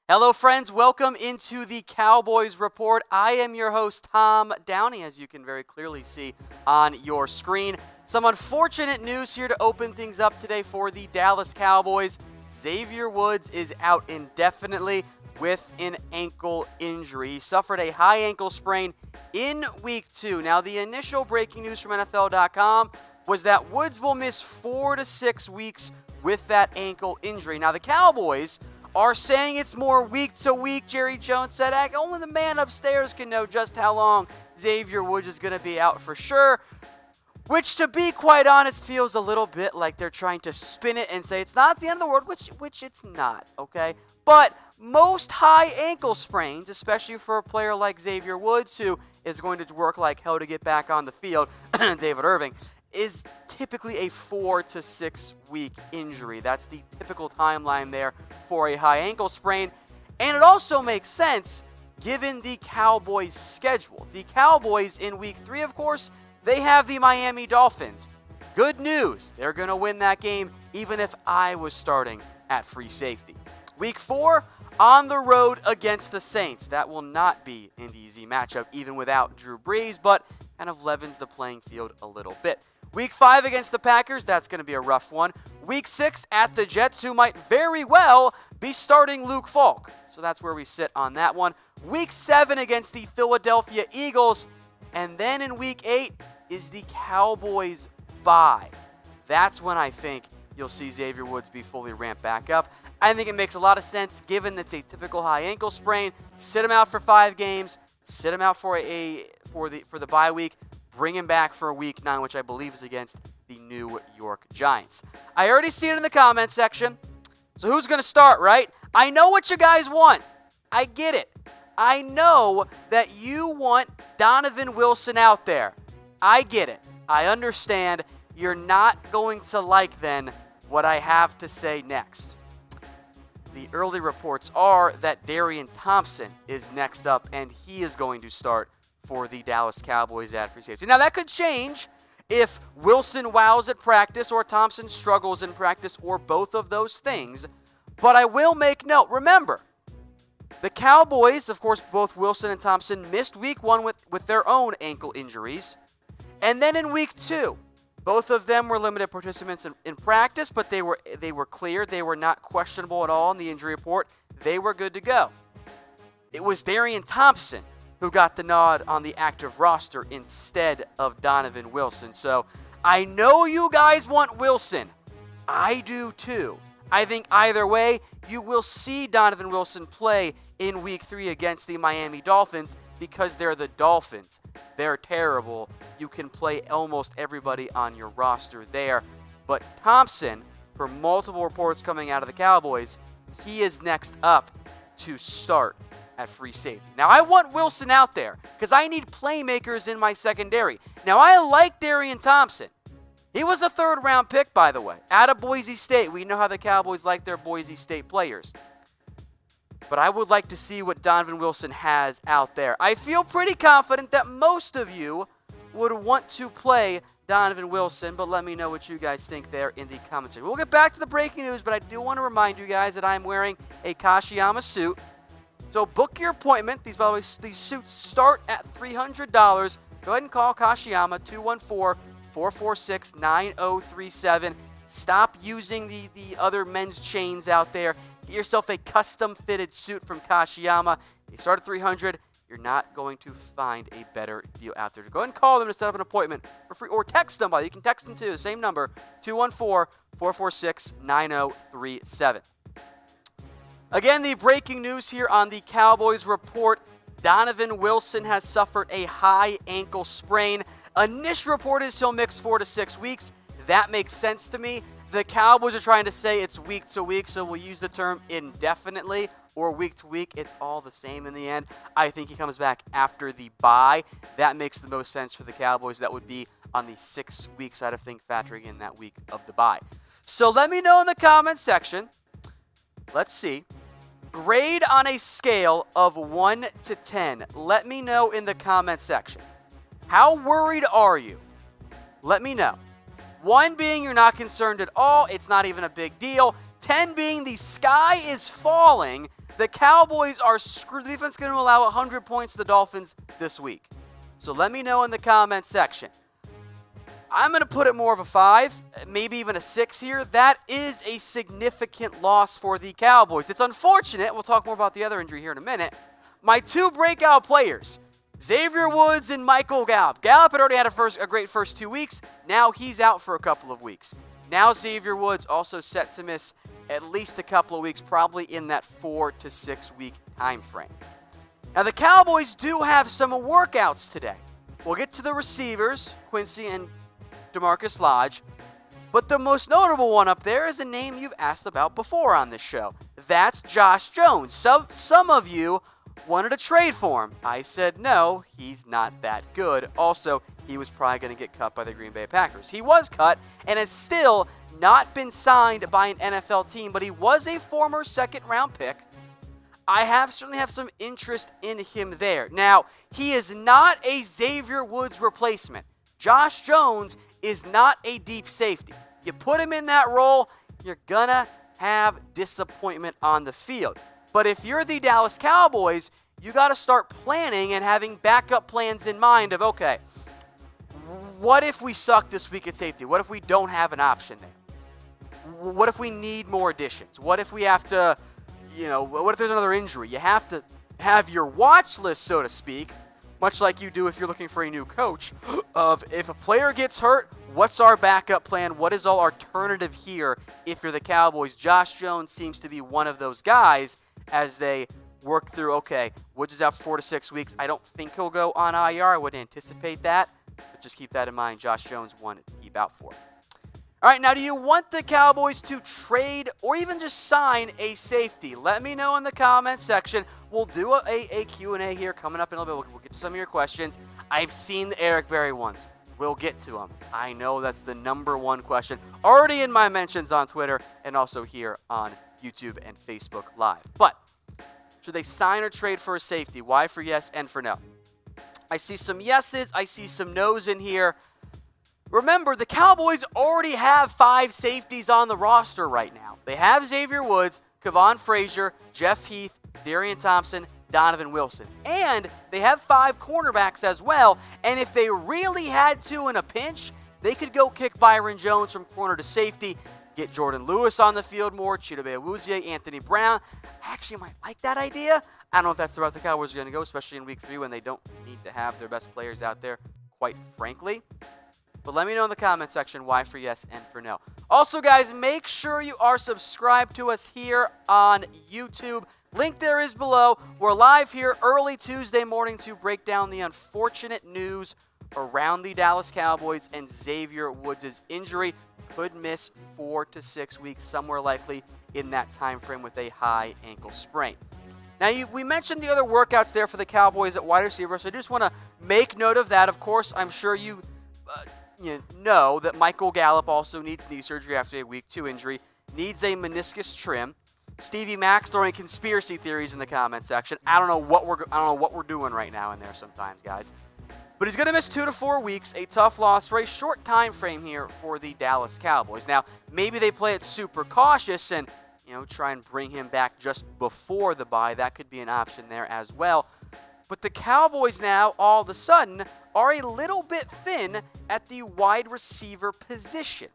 Hello, friends. Welcome into the Cowboys Report. I am your host, Tom Downey, as you can very clearly see on your screen. Some unfortunate news here to open things up today for the Dallas Cowboys. Xavier Woods is out indefinitely with an ankle injury. He suffered a high ankle sprain in Week 2. Now, the initial breaking news from NFL.com was that Woods will miss 4 to 6 weeks with that ankle injury. Now, the Cowboys are saying it's more week to week. Jerry Jones said, heck, only the man upstairs can know just how long Xavier Woods is going to be out for sure. Which, to be quite honest, feels a little bit like they're trying to spin it and say it's not the end of the world, which it's not, okay? But most high ankle sprains, especially for a player like Xavier Woods, who is going to work like hell to get back on the field, David Irving, is typically a 4 to 6 week injury. That's the typical timeline there for a high ankle sprain. And it also makes sense given the Cowboys' schedule. The Cowboys in Week 3, of course, they have the Miami Dolphins. Good news, they're going to win that game even if I was starting at free safety. Week 4, on the road against the Saints. That will not be an easy matchup even without Drew Brees, but kind of levens the playing field a little bit. Week 5 against the Packers, that's going to be a rough one. Week 6 at the Jets, who might very well be starting Luke Falk. So that's where we sit on that one. Week 7 against the Philadelphia Eagles. And then in Week 8 is the Cowboys bye. That's when I think you'll see Xavier Woods be fully ramped back up. I think it makes a lot of sense given it's a typical high ankle sprain. Sit him out for 5 games. Sit him out for the bye week. Bring him back for Week 9, which I believe is against the New York Giants. I already see it in the comment section. So who's going to start, right? I know what you guys want. I get it. I know that you want Donovan Wilson out there. I get it. I understand. You're not going to like, then, what I have to say next. The early reports are that Darian Thompson is next up, and he is going to start for the Dallas Cowboys at free safety. Now, that could change if Wilson wows at practice or Thompson struggles in practice or both of those things. But I will make note. Remember, the Cowboys, of course, both Wilson and Thompson missed Week 1 with their own ankle injuries. And then in Week 2, both of them were limited participants in practice, but they were cleared. They were not questionable at all in the injury report. They were good to go. It was Darian Thompson who got the nod on the active roster instead of Donovan Wilson. So I know you guys want Wilson. I do too. I think either way, you will see Donovan Wilson play in Week 3 against the Miami Dolphins because they're the Dolphins. They're terrible. You can play almost everybody on your roster there. But Thompson, for multiple reports coming out of the Cowboys, he is next up to start at free safety. Now, I want Wilson out there because I need playmakers in my secondary. Now, I like Darian Thompson. He was a third-round pick, by the way, out of Boise State. We know how the Cowboys like their Boise State players. But I would like to see what Donovan Wilson has out there. I feel pretty confident that most of you would want to play Donovan Wilson, but let me know what you guys think there in the comments section. We'll get back to the breaking news, but I do want to remind you guys that I'm wearing a Kashiyama suit. So book your appointment. By the way, these suits start at $300. Go ahead and call Kashiyama, 214-446-9037. Stop using the other men's chains out there. Get yourself a custom-fitted suit from Kashiyama. They start at $300. You're not going to find a better deal out there. Go ahead and call them to set up an appointment for free, or text them. You can text them to the same number, 214-446-9037. Again, the breaking news here on the Cowboys Report. Donovan Wilson has suffered a high ankle sprain. Initial report is he'll miss 4 to 6 weeks. That makes sense to me. The Cowboys are trying to say it's week to week, so we'll use the term indefinitely or week to week. It's all the same in the end. I think he comes back after the bye. That makes the most sense for the Cowboys. That would be on the 6-week side of things, factoring in that week of the bye. So let me know in the comments section. Let's see. Grade on a scale of 1 to 10. Let me know in the comment section. How worried are you? Let me know. 1 being you're not concerned at all. It's not even a big deal. 10 being the sky is falling. The Cowboys are screwed. The defense is going to allow 100 points to the Dolphins this week. So let me know in the comments section. I'm going to put it more of a 5, maybe even a 6 here. That is a significant loss for the Cowboys. It's unfortunate. We'll talk more about the other injury here in a minute. My 2 breakout players, Xavier Woods and Michael Gallup. Gallup had already had a great first 2 weeks. Now he's out for a couple of weeks. Now Xavier Woods also set to miss at least a couple of weeks, probably in that 4 to 6 week time frame. Now the Cowboys do have some workouts today. We'll get to the receivers, Quincy and DeMarcus Lodge, but the most notable one up there is a name you've asked about before on this show. That's Josh Jones. Some of you wanted to trade for him. I said no, he's not that good. Also, he was probably going to get cut by the Green Bay Packers. He was cut and has still not been signed by an NFL team, but he was a former second-round pick. I certainly have some interest in him there. Now, he is not a Xavier Woods replacement. Josh Jones is not a deep safety. You put him in that role, you're going to have disappointment on the field. But if you're the Dallas Cowboys, you got to start planning and having backup plans in mind of, okay, what if we suck this week at safety? What if we don't have an option there? What if we need more additions? What if we have to, what if there's another injury? You have to have your watch list, so to speak, much like you do if you're looking for a new coach, of if a player gets hurt, what's our backup plan? What is our alternative here if you're the Cowboys? Josh Jones seems to be one of those guys as they work through, okay, Woods is out for 4 to 6 weeks. I don't think he'll go on IR. I wouldn't anticipate that, but just keep that in mind. Josh Jones, one to keep out for. All right, now do you want the Cowboys to trade or even just sign a safety? Let me know in the comments section. We'll do a Q&A here coming up in a little bit. We'll get to some of your questions. I've seen the Eric Berry ones. We'll get to them. I know that's the number one question. Already in my mentions on Twitter and also here on YouTube and Facebook Live. But should they sign or trade for a safety? Why for yes and for no? I see some yeses. I see some nos in here. Remember, the Cowboys already have 5 safeties on the roster right now. They have Xavier Woods, Kavon, Frazier, Jeff Heath, Darian Thompson, Donovan Wilson. And they have 5 cornerbacks as well. And if they really had to in a pinch, they could go kick Byron Jones from corner to safety, get Jordan Lewis on the field more, Chidobe Awuzie, Anthony Brown. I actually might like that idea. I don't know if that's the route the Cowboys are going to go, especially in Week 3 when they don't need to have their best players out there, quite frankly. But let me know in the comment section why for yes and for no. Also, guys, make sure you are subscribed to us here on YouTube. Link there is below. We're live here early Tuesday morning to break down the unfortunate news around the Dallas Cowboys and Xavier Woods' injury. Could miss 4 to 6 weeks, somewhere likely in that time frame with a high ankle sprain. Now, we mentioned the other workouts there for the Cowboys at wide receiver, so I just want to make note of that. Of course, I'm sure you know that Michael Gallup also needs knee surgery after a week 2 injury, needs a meniscus trim. Stevie Mack's throwing conspiracy theories in the comment section. I don't know what we're doing right now in there sometimes, guys. But he's going to miss 2 to 4 weeks, a tough loss for a short time frame here for the Dallas Cowboys. Now, maybe they play it super cautious and try and bring him back just before the bye. That could be an option there as well. But the Cowboys now, all of a sudden, are a little bit thin at the wide receiver position.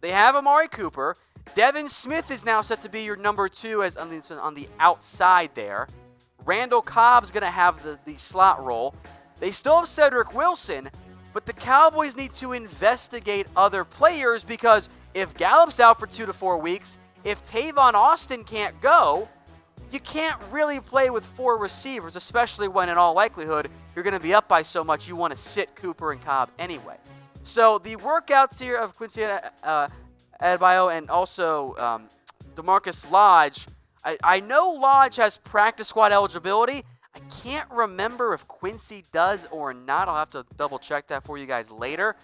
They have Amari Cooper. Devin Smith is now set to be your number 2 as on the outside there. Randall Cobb's going to have the slot role. They still have Cedric Wilson, but the Cowboys need to investigate other players because if Gallup's out for 2 to 4 weeks, if Tavon Austin can't go, you can't really play with 4 receivers, especially when in all likelihood you're going to be up by so much you want to sit Cooper and Cobb anyway. So the workouts here of Quincy Adebayo and also DeMarcus Lodge, I know Lodge has practice squad eligibility. I can't remember if Quincy does or not. I'll have to double check that for you guys later.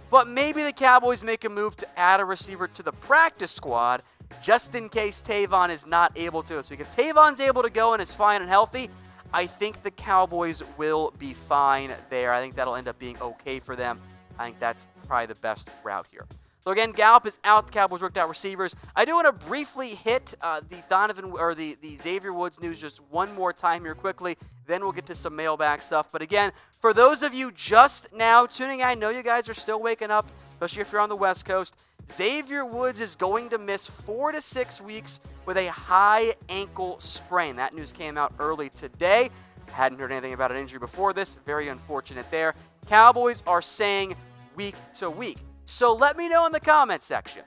But maybe the Cowboys make a move to add a receiver to the practice squad just in case Tavon is not able to this week. If Tavon's able to go and is fine and healthy, I think the Cowboys will be fine there. I think that'll end up being okay for them. I think that's probably the best route here. So again, Gallup is out. The Cowboys worked out receivers. I do want to briefly hit the Xavier Woods news just one more time here quickly. Then we'll get to some mailbag stuff. But again, for those of you just now tuning in, I know you guys are still waking up, especially if you're on the West Coast. Xavier Woods is going to miss 4 to 6 weeks with a high ankle sprain. That news came out early today. Hadn't heard anything about an injury before this. Very unfortunate there. Cowboys are saying week to week. So let me know in the comment section,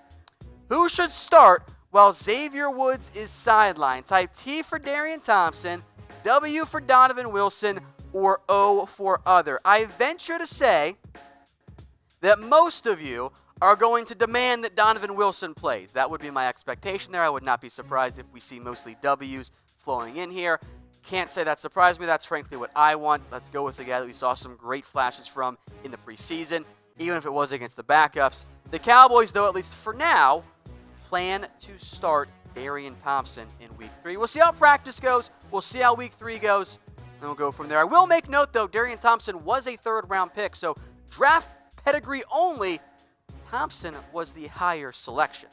who should start while Xavier Woods is sidelined? Type T for Darian Thompson, W for Donovan Wilson, or O for other. I venture to say that most of you are going to demand that Donovan Wilson plays. That would be my expectation there. I would not be surprised if we see mostly W's flowing in here. Can't say that surprised me. That's frankly what I want. Let's go with the guy that we saw some great flashes from in the preseason, even if it was against the backups. The Cowboys, though, at least for now, plan to start Darian Thompson in Week 3. We'll see how practice goes. We'll see how Week 3 goes, and we'll go from there. I will make note, though, Darian Thompson was a third-round pick, so draft pedigree only, Thompson was the higher selection.